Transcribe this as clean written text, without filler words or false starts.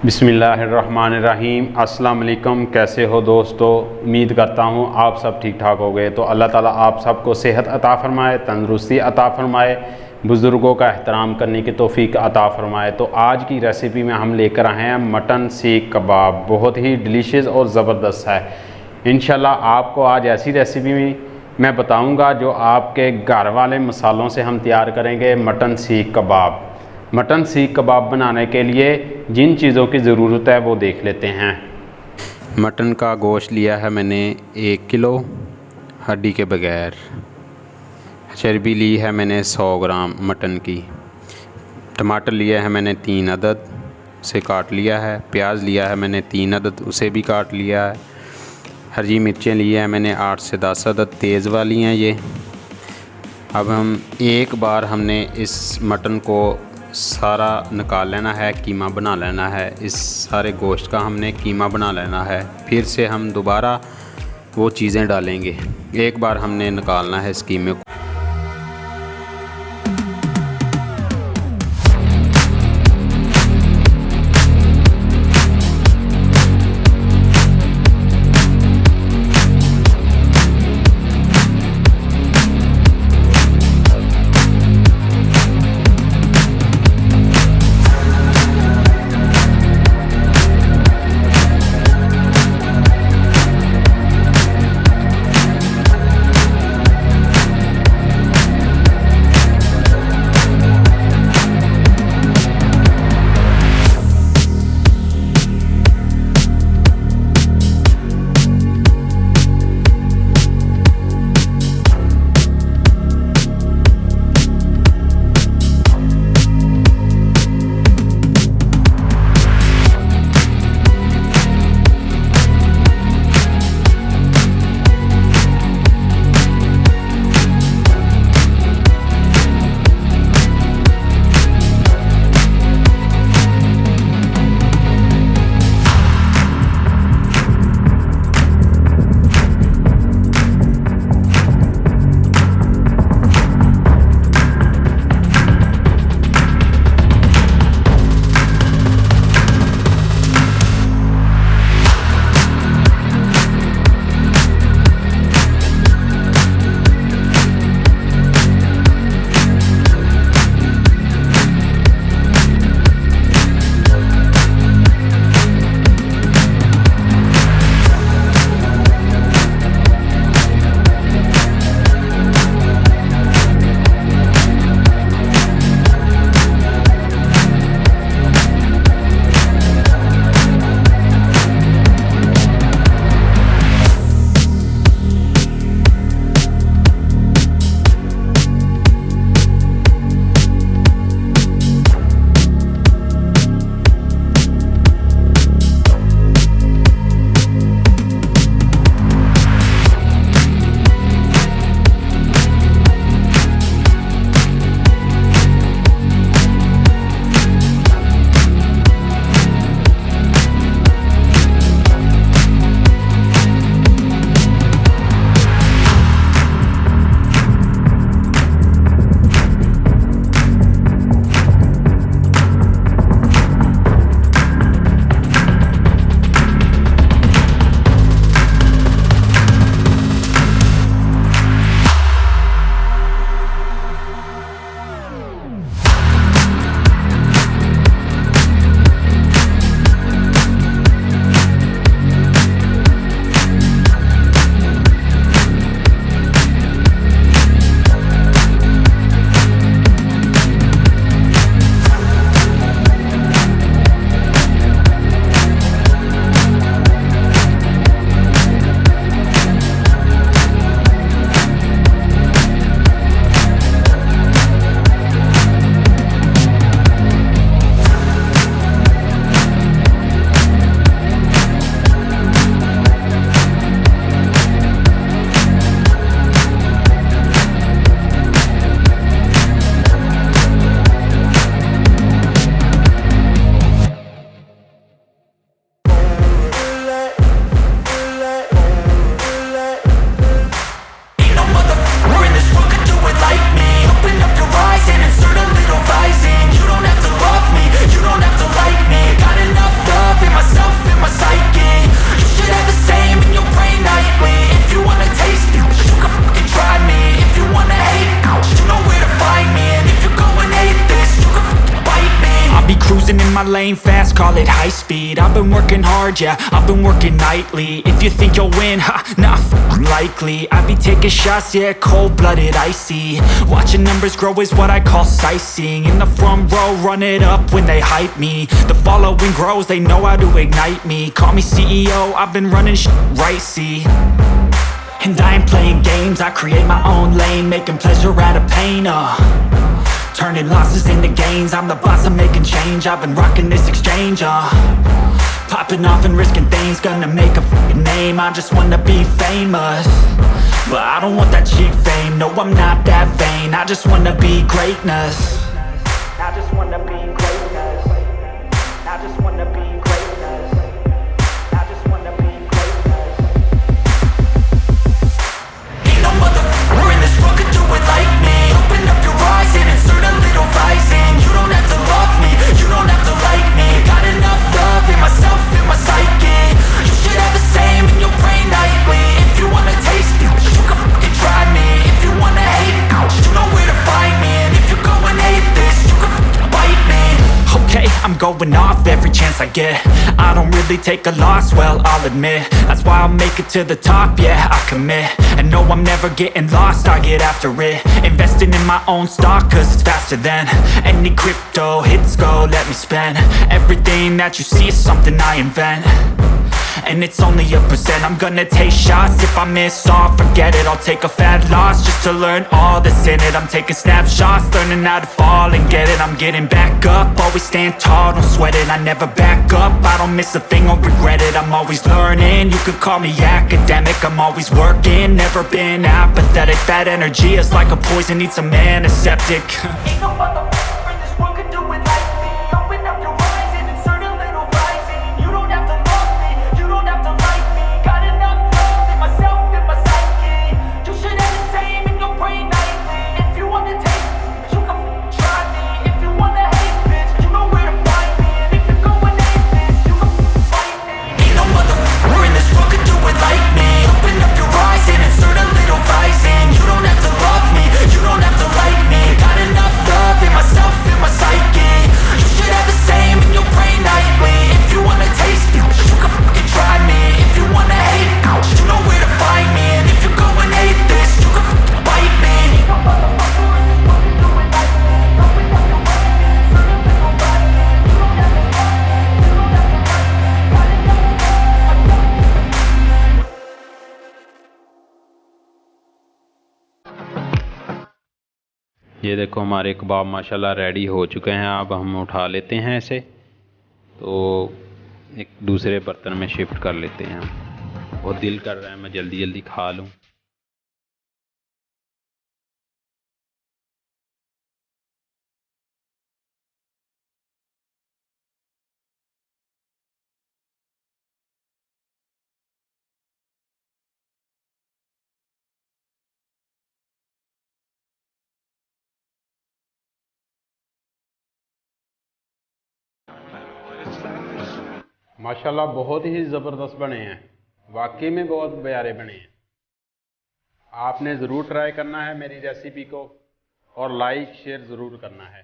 बिस्मिल्लाहिर्रहमानिर्रहीम। अस्सलाम वालेकुम। कैसे हो दोस्तों? उम्मीद करता हूँ आप सब ठीक ठाक हो गए। तो अल्लाह ताला आप सबको सेहत अता फ़रमाए, तंदुरुस्ती अता फ़रमाए, बुज़ुर्गों का एहतराम करने की तौफ़ीक अता फ़रमाए। तो आज की रेसिपी में हम लेकर आए हैं मटन सीख कबाब। बहुत ही डिलीशियस और ज़बरदस्त है। इंशाल्लाह आपको आज ऐसी रेसिपी मैं बताऊँगा जो आपके घर वाले मसालों से हम तैयार करेंगे मटन सीख कबाब। मटन सीख कबाब बनाने के लिए जिन चीज़ों की ज़रूरत है वो देख लेते हैं। मटन का गोश्त लिया है मैंने 1 किलो हड्डी के बगैर। चर्बी ली है मैंने 100 ग्राम मटन की। टमाटर लिया है मैंने 3 अदद, उसे काट लिया है। प्याज लिया है मैंने 3 अदद, उसे भी काट लिया है। हरी मिर्चें ली है मैंने 8 से 10 अदद, तेज़ वाली हैं ये। अब हम एक बार हमने इस मटन को सारा निकाल लेना है, कीमा बना लेना है। इस सारे गोश्त का हमने कीमा बना लेना है। फिर से हम दोबारा वो चीज़ें डालेंगे। एक बार हमने निकालना है इस कीमे को। lane fast, call it high speed. I've been working hard, yeah, I've been working nightly. If you think you'll win, ha, nah, likely. I be taking shots, yeah, cold-blooded, icy. Watching numbers grow is what I call sightseeing. In the front row, run it up when they hype me. The following grows, they know how to ignite me. Call me CEO, I've been running right, see. And I ain't playing games, I create my own lane, making pleasure out of pain, turning losses into gains. I'm the boss, I'm making change. I've been rocking this exchange, popping off and risking things. Gonna make a f***ing name. I just wanna be famous, but I don't want that cheap fame. No, I'm not that vain. I just wanna be greatness. I just wanna be greatness. I just wanna be greatness. I just wanna be greatness. Ain't no motherfucker in this world could do it like me. Open up your eyes and insert a little rising. You don't have to love me, you don't have to like me. Got enough love in myself, in my psyche. You should have the same in your brain nightly. If you wanna taste me, you can fucking try me. If you wanna hate me, you know where to find me. And if you go and hate this, you can fucking bite me. Okay, I'm going off every chance I get. I don't really take a loss, well, I'll admit. That's why I'll make it to the top, yeah, I commit. And no, I'm never getting lost, I get after it. Investing in my own stock, cause it's faster than any crypto hits go, let me spend. Everything that you see is something I invent, and it's only a percent. I'm gonna take shots, if I miss all, forget it. I'll take a fat loss just to learn all that's in it. I'm taking snapshots, learning how to fall and get it. I'm getting back up, always stand tall, don't sweat it. I never back up, I don't miss a thing or regret it. I'm always learning, you could call me academic. I'm always working, never been apathetic. That energy is like a poison, needs some antiseptic. Ain't no motherfucker in this world could do it like me. Open up your eyes and insert a little rising. You don't have to love me, you don't have to like me. Got enough love in myself, in my psyche. You should have the same in your brain nightly. If you wanna taste me, you can try me. If you wanna hate bitch, you know where to find me. And if you go and hate this, you can fight me. Ain't no motherfucker in this world could do it like me. Open up your eyes and insert a little rising. You don't have to love me, you don't have to like me. Got enough love in myself, in my psyche. You should have the same in your brain nightly. If you wanna taste me, you can fucking try me. If you wanna hate me, you know where to find me. And if you go and hate this, you can fucking bite me. Ain't no motherfucker in this world can do it like me. Open up your eyes and insert a little rising. You don't have to love me, you don't have to like me. Got enough love. ये देखो हमारे कबाब माशाल्लाह ready हो चुके हैं। अब हम उठा लेते हैं इसे, तो एक दूसरे बर्तन में शिफ्ट कर लेते हैं। बहुत दिल कर रहा है मैं जल्दी जल्दी खा लूँ। माशाल्लाह बहुत ही ज़बरदस्त बने हैं, वाकई में बहुत प्यारे बने हैं। आपने ज़रूर ट्राई करना है मेरी रेसिपी को, और लाइक शेयर ज़रूर करना है।